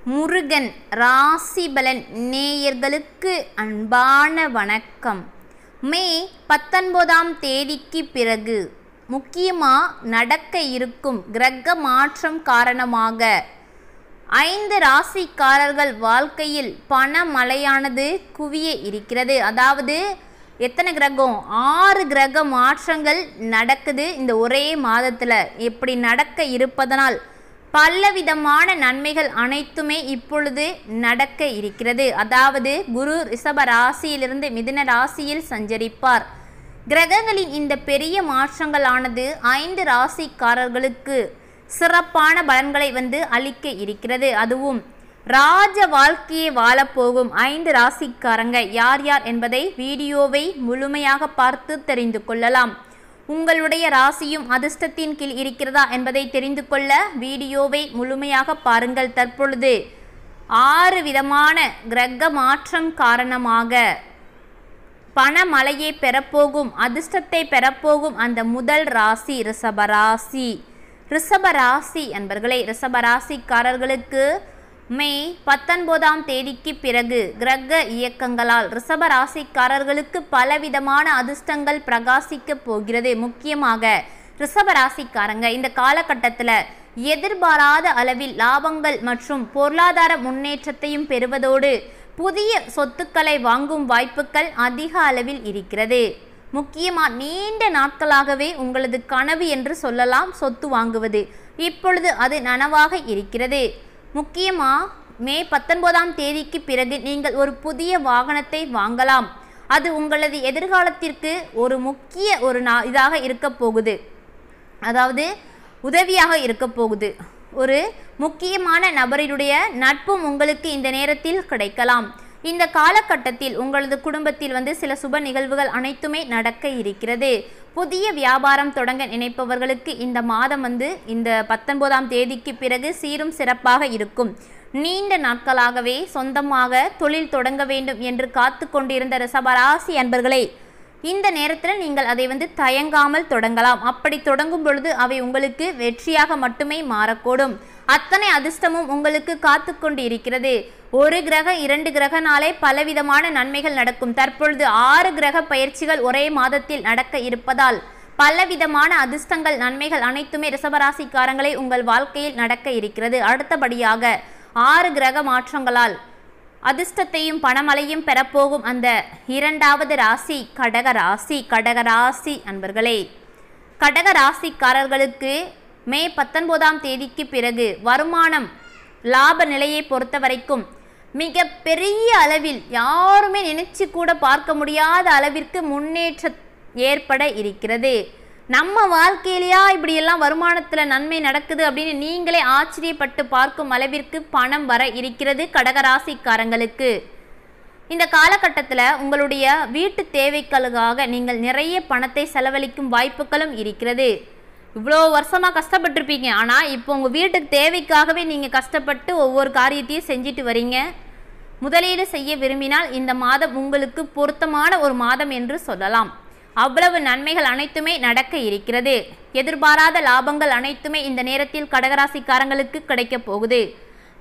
முருகன் ராசி பலன் நேயர்களுக்கு அன்பான வணக்கம். மே 19ஆம் தேதிக்கு பிறகு முக்கியமாக நடக்க இருக்கும் கிரக மாற்றம் காரணமாக 5 ராசிக்காரர்கள் வாழ்க்கையில் பண மழையானது குவிய இருக்கிறது. அதாவது எத்தனை கிரகம்? 6 கிரக மாற்றங்கள் நடக்குது இந்த ஒரே மாதத்தில். இப்படி நடக்க இருப்பதனால் பலவிதமான நன்மைகள் அனைத்துமே இப்பொழுது நடக்க இருக்கிறது. அதாவது குரு ரிஷப ராசியிலிருந்து மிதுன ராசியில் சஞ்சரிப்பார். கிரகங்களின் இந்த பெரிய மாற்றங்களானது 5 ராசிக்காரர்களுக்கு சிறப்பான பலன்களை அளிக்க இருக்கிறது. அதுவும் ராஜ வாழ்க்கையை வாழப்போகும் 5 ராசிக்காரங்க யார் யார் என்பதை வீடியோவை முழுமையாக பார்த்து தெரிந்து கொள்ளலாம். உங்களுடைய ராசியும் அதிர்ஷ்டத்தின் கீழ் இருக்கிறதா என்பதை தெரிந்து கொள்ள வீடியோவை முழுமையாக பாருங்கள். தற்பொழுது 6 விதமான கிரக மாற்றம் காரணமாக பணமழையை பெறப்போகும், அதிர்ஷ்டத்தை பெறப்போகும் அந்த முதல் ராசி ரிஷபராசி. ரிஷபராசி என்பர்களே, ரிஷபராசிக்காரர்களுக்கு மே 19ஆம் தேதிக்கு பிறகு கிரக இயக்கங்களால் ரிஷபராசிக்காரர்களுக்கு பலவிதமான அதிர்ஷ்டங்கள் பிரகாசிக்க போகிறது. முக்கியமாக ரிஷபராசிக்காரங்க இந்த காலகட்டத்தில் எதிர்பாராத அளவில் லாபங்கள் மற்றும் பொருளாதார முன்னேற்றத்தையும் பெறுவதோடு புதிய சொத்துக்களை வாங்கும் வாய்ப்புகள் அதிக அளவில் இருக்கிறது. முக்கியமாக நீண்ட நாட்களாகவே உங்களது கனவு என்று சொல்லலாம் சொத்து வாங்குவது. இப்பொழுது அது நனவாக இருக்கிறது. முக்கியமாக மே 19ஆம் தேதிக்கு பிறகு நீங்கள் ஒரு புதிய வாகனத்தை வாங்கலாம். அது உங்களது எதிர்காலத்திற்கு ஒரு முக்கிய இதாக இருக்க போகுது. அதாவது உதவியாக இருக்க போகுது. ஒரு முக்கியமான நபரினுடைய நட்பும் உங்களுக்கு இந்த நேரத்தில் கிடைக்கலாம். இந்த காலகட்டத்தில் உங்களது குடும்பத்தில் சில சுப நிகழ்வுகள் அனைத்துமே நடக்க இருக்கிறது. புதிய வியாபாரம் தொடங்க நினைப்பவர்களுக்கு இந்த மாதம் இந்த 19ஆம் தேதிக்கு பிறகு சீரும் சிறப்பாக இருக்கும். நீண்ட நாட்களாகவே சொந்தமாக தொழில் தொடங்க வேண்டும் என்று காத்து கொண்டிருந்த ரிஷபராசி அன்பர்களே, இந்த நேரத்தில் நீங்கள் அதை தயங்காமல் தொடங்கலாம். அப்படி தொடங்கும் பொழுது அவை உங்களுக்கு வெற்றியாக மட்டுமே மாறக்கூடும். அத்தனை அதிர்ஷ்டமும் உங்களுக்கு காத்து கொண்டு இருக்கிறது. ஒரு கிரகம் 2 கிரகனாலே பலவிதமான நன்மைகள் நடக்கும். தற்பொழுது 6 கிரக பயிற்சிகள் ஒரே மாதத்தில் நடக்க இருப்பதால் பலவிதமான அதிர்ஷ்டங்கள் நன்மைகள் அனைத்துமே ரிஷபராசிக்காரங்களே உங்கள் வாழ்க்கையில் நடக்க இருக்கிறது. அடுத்தபடியாக 6 கிரக மாற்றங்களால் அதிர்ஷ்டத்தையும் பணமழையும் பெறப்போகும் அந்த 2வது ராசி கடகராசி. கடகராசி அன்பர்களே, கடகராசிக்காரர்களுக்கு மே 19ஆம் தேதிக்கு பிறகு வருமானம் லாப நிலையை பொறுத்த வரைக்கும் மிக பெரிய அளவில் யாருமே நினைச்சு கூட பார்க்க முடியாத அளவிற்கு முன்னேற்றம் ஏற்பட இருக்கிறது. நம்ம வாழ்க்கையிலையா இப்படியெல்லாம் வருமானத்தில் நன்மை நடக்குது அப்படின்னு நீங்களே ஆச்சரியப்பட்டு பார்க்கும் அளவிற்கு பணம் வர இருக்கிறது கடகராசிக்காரங்களுக்கு. இந்த காலகட்டத்தில் உங்களுடைய வீட்டு தேவைகளுக்காக நீங்கள் நிறைய பணத்தை செலவழிக்கும் வாய்ப்புகளும் இருக்கிறது. இவ்வளோ வருஷமாக கஷ்டப்பட்டுருப்பீங்க, ஆனால் இப்போ உங்கள் வீட்டுக்கு தேவைக்காகவே நீங்கள் கஷ்டப்பட்டு ஒவ்வொரு காரியத்தையும் செஞ்சுட்டு வரீங்க. முதலீடு செய்ய விரும்பினால் இந்த மாதம் உங்களுக்கு பொருத்தமான ஒரு மாதம் என்று சொல்லலாம். அவ்வளவு நன்மைகள் அனைத்துமே நடக்க இருக்கிறது. எதிர்பாராத லாபங்கள் அனைத்துமே இந்த நேரத்தில் கடகராசிக்காரங்களுக்கு கிடைக்க போகுது.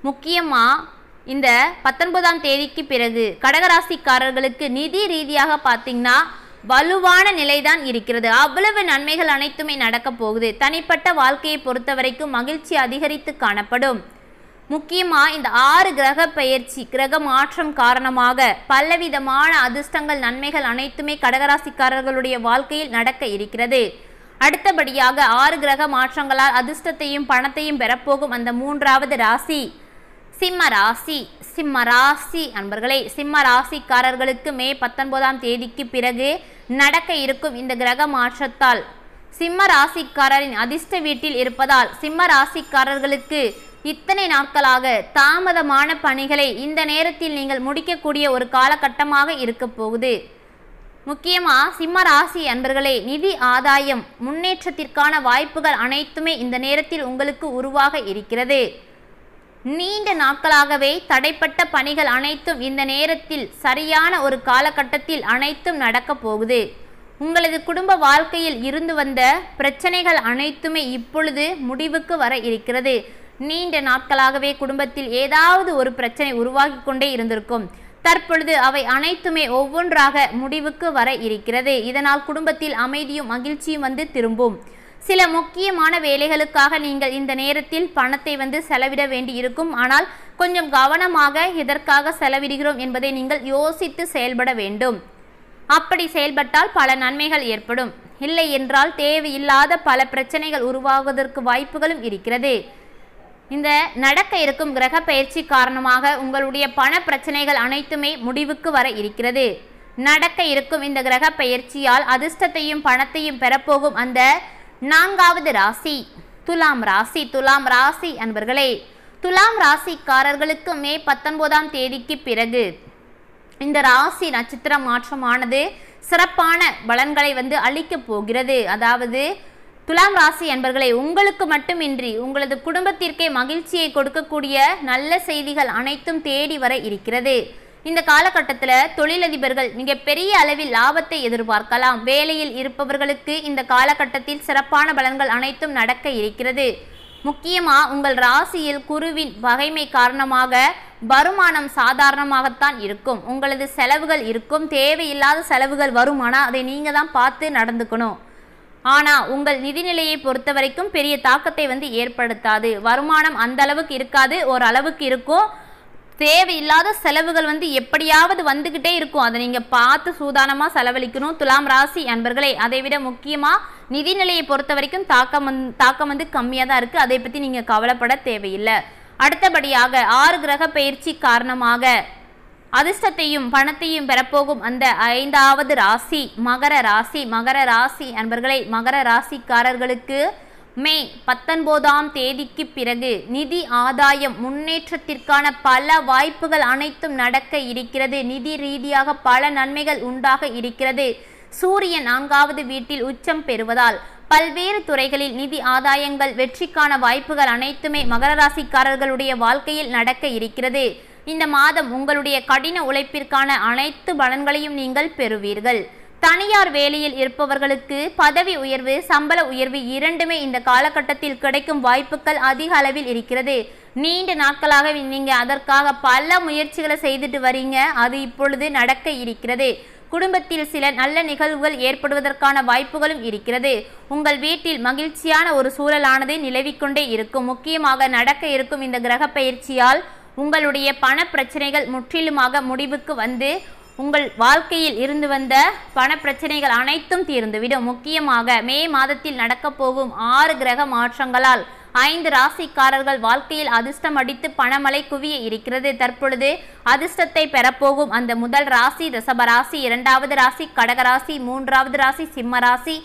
முக்கியமாக இந்த 19ஆம் தேதிக்கு பிறகு கடகராசிக்காரர்களுக்கு நிதி ரீதியாக பார்த்தீங்கன்னா வலுவான நிலைதான் இருக்கிறது. அவ்வளவு நன்மைகள் அனைத்துமே நடக்க போகுது. தனிப்பட்ட வாழ்க்கையை பொறுத்த வரைக்கும் மகிழ்ச்சி அதிகரித்து காணப்படும். முக்கியமாக இந்த 6 கிரக பயிற்சி கிரக மாற்றம் காரணமாக பலவிதமான அதிர்ஷ்டங்கள் நன்மைகள் அனைத்துமே கடகராசிக்காரர்களுடைய வாழ்க்கையில் நடக்க இருக்கிறது. அடுத்தபடியாக 6 கிரக மாற்றங்களால் அதிர்ஷ்டத்தையும் பணத்தையும் பெறப்போகும் அந்த 3வது ராசி சிம்ம ராசி. சிம்ம ராசி அன்பர்களே, சிம்ம ராசிக்காரர்களுக்கு மே 19ஆம் தேதிக்கு பிறகு நடக்க இருக்கும் இந்த கிரக மாற்றத்தால் சிம்ம ராசிக்காரரின் அதிர்ஷ்ட வீட்டில் இருப்பதால் சிம்ம ராசிக்காரர்களுக்கு இத்தனை நாட்களாக தாமதமான பணிகளை இந்த நேரத்தில் நீங்கள் முடிக்கக்கூடிய ஒரு காலகட்டமாக இருக்க போகுது. முக்கியமாக சிம்ம ராசி அன்பர்களே, நிதி ஆதாயம் முன்னேற்றத்திற்கான வாய்ப்புகள் அனைத்துமே இந்த நேரத்தில் உங்களுக்கு உருவாக இருக்கிறது. நீண்ட நாட்களாகவே தடைப்பட்ட பணிகள் அனைத்தும் இந்த நேரத்தில் சரியான ஒரு காலகட்டத்தில் அனைத்தும் நடக்க போகுது. உங்களது குடும்ப வாழ்க்கையில் இருந்து வந்த பிரச்சனைகள் அனைத்துமே இப்பொழுது முடிவுக்கு வர இருக்கிறது. நீண்ட நாட்களாகவே குடும்பத்தில் ஏதாவது ஒரு பிரச்சனை உருவாகி கொண்டே இருந்திருக்கும். தற்பொழுது அவை அனைத்துமே ஒவ்வொன்றாக முடிவுக்கு வர இருக்கிறது. இதனால் குடும்பத்தில் அமைதியும் மகிழ்ச்சியும் வந்து திரும்பும். சில முக்கியமான வேலைகளுக்காக நீங்கள் இந்த நேரத்தில் பணத்தை செலவிட வேண்டி இருக்கும். ஆனால் கொஞ்சம் கவனமாக எதற்காக செலவிடுகிறோம் என்பதை நீங்கள் யோசித்து செயல்பட வேண்டும். அப்படி செயல்பட்டால் பல நன்மைகள் ஏற்படும். இல்லை என்றால் தேவையில்லாத பல பிரச்சனைகள் உருவாகுவதற்கு வாய்ப்புகளும் இருக்கிறது. இந்த நடக்க இருக்கும் கிரக பயிற்சி காரணமாக உங்களுடைய பண பிரச்சனைகள் அனைத்துமே முடிவுக்கு வர இருக்கிறது. நடக்க இருக்கும் இந்த கிரக பயிற்சியால் அதிர்ஷ்டத்தையும் பணத்தையும் பெறப்போகும் அந்த 4வது ராசி துலாம் ராசி. துலாம் ராசி அன்பர்களே, துலாம் ராசிக்காரர்களுக்கு மே 19ஆம் தேதிக்கு பிறகு இந்த ராசி நட்சத்திர மாற்றமானது சிறப்பான பலன்களை அளிக்கப் போகிறது. அதாவது துலாம் ராசி அன்பர்களே, உங்களுக்கு மட்டுமின்றி உங்களது குடும்பத்திற்கே மகிழ்ச்சியை கொடுக்கக்கூடிய நல்ல செய்திகள் அனைத்தும் தேடி வர இருக்கிறது. இந்த காலகட்டத்தில் தொழிலதிபர்கள் மிகப்பெரிய அளவில் லாபத்தை எதிர்பார்க்கலாம். வேலையில் இருப்பவர்களுக்கு இந்த காலகட்டத்தில் சிறப்பான பலன்கள் அனைத்தும் நடக்க இருக்கிறது. முக்கியமாக உங்கள் ராசியில் குருவின் பகைமை காரணமாக வருமானம் சாதாரணமாகத்தான் இருக்கும். உங்களது செலவுகள் இருக்கும். தேவையில்லாத செலவுகள் வரும். ஆனால் அதை நீங்கள் தான் பார்த்து நடந்துக்கணும். ஆனால் உங்கள் நிதிநிலையை பொறுத்த வரைக்கும் பெரிய தாக்கத்தை ஏற்படுத்தாது. வருமானம் அந்த அளவுக்கு இருக்காது, ஒரு அளவுக்கு இருக்கும். தேவையில்லாத செலவுகள் எப்படியாவது வந்துக்கிட்டே இருக்கும். அதை நீங்கள் பார்த்து சூதானமாக செலவழிக்கணும் துலாம் ராசி அன்பர்களே. அதை விட முக்கியமாக நிதிநிலையை பொறுத்த வரைக்கும் தாக்கம் கம்மியாக தான் இருக்குது. அதை பற்றி நீங்கள் கவலைப்பட தேவையில்லை. அடுத்தபடியாக 6 கிரக பயிற்சி காரணமாக அதிர்ஷ்டத்தையும் பணத்தையும் பெறப்போகும் அந்த 5வது ராசி மகர ராசி. மகர ராசி அன்பர்களே, மகர ராசிக்காரர்களுக்கு மே 19ஆம் தேதிக்கு பிறகு நிதி ஆதாயம் முன்னேற்றத்திற்கான பல வாய்ப்புகள் அனைத்தும் நடக்க இருக்கிறது. நிதி ரீதியாக பல நன்மைகள் உண்டாக இருக்கிறது. சூரியன் 4வது வீட்டில் உச்சம் பெறுவதால் பல்வேறு துறைகளில் நிதி ஆதாயங்கள் வெற்றிக்கான வாய்ப்புகள் அனைத்துமே மகர ராசிக்காரர்களுடைய வாழ்க்கையில் நடக்க இருக்கிறது. இந்த மாதம் உங்களுடைய கடின உழைப்பிற்கான அனைத்து பலன்களையும் நீங்கள் பெறுவீர்கள். தனியார் வேலையில் இருப்பவர்களுக்கு பதவி உயர்வு சம்பள உயர்வு இரண்டுமே இந்த காலகட்டத்தில் கிடைக்கும் வாய்ப்புகள் அதிக அளவில் இருக்கிறது. நீண்ட நாட்களாக நீங்கள் அதற்காக பல முயற்சிகளை செய்துட்டு வரீங்க. அது இப்பொழுது நடக்க இருக்கிறது. குடும்பத்தில் சில நல்ல நிகழ்வுகள் ஏற்படுவதற்கான வாய்ப்புகளும் இருக்கிறது. உங்கள் வீட்டில் மகிழ்ச்சியான ஒரு சூழலானது நிலவிக்கொண்டே இருக்கும். முக்கியமாக நடக்க இருக்கும் இந்த கிரக பயிற்சியால் உங்களுடைய பண பிரச்சனைகள் முற்றிலுமாக முடிவுக்கு வந்து உங்கள் வாழ்க்கையில் இருந்து வந்த பண பிரச்சனைகள் அனைத்தும் தீர்ந்துவிடும். முக்கியமாக மே மாதத்தில் நடக்கப் போகும் 6 கிரக மாற்றங்களால் 5 ராசிக்காரர்கள் வாழ்க்கையில் அதிர்ஷ்டம் அடித்து பணமழை குவிய இருக்கிறது. தற்பொழுது அதிர்ஷ்டத்தை பெறப்போகும் அந்த முதல் ராசி ரிஷபராசி, 2வது ராசி கடகராசி, 3வது ராசி சிம்ம ராசி,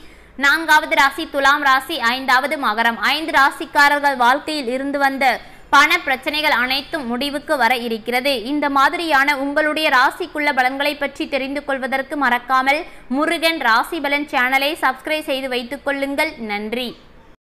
4வது ராசி துலாம் ராசி, 5வது மகரம். 5 ராசிக்காரர்கள் வாழ்க்கையில் இருந்து வந்த பண பிரச்சனைகள் அனைத்தும் முடிவுக்கு வர இருக்கிறது. இந்த மாதிரியான உங்களுடைய ராசிக்குள்ள பலன்களை பற்றி தெரிந்து கொள்வதற்கு மறக்காமல் முருகன் ராசி பலன் சேனலை சப்ஸ்கிரைப் செய்து வைத்துக் கொள்ளுங்கள். நன்றி.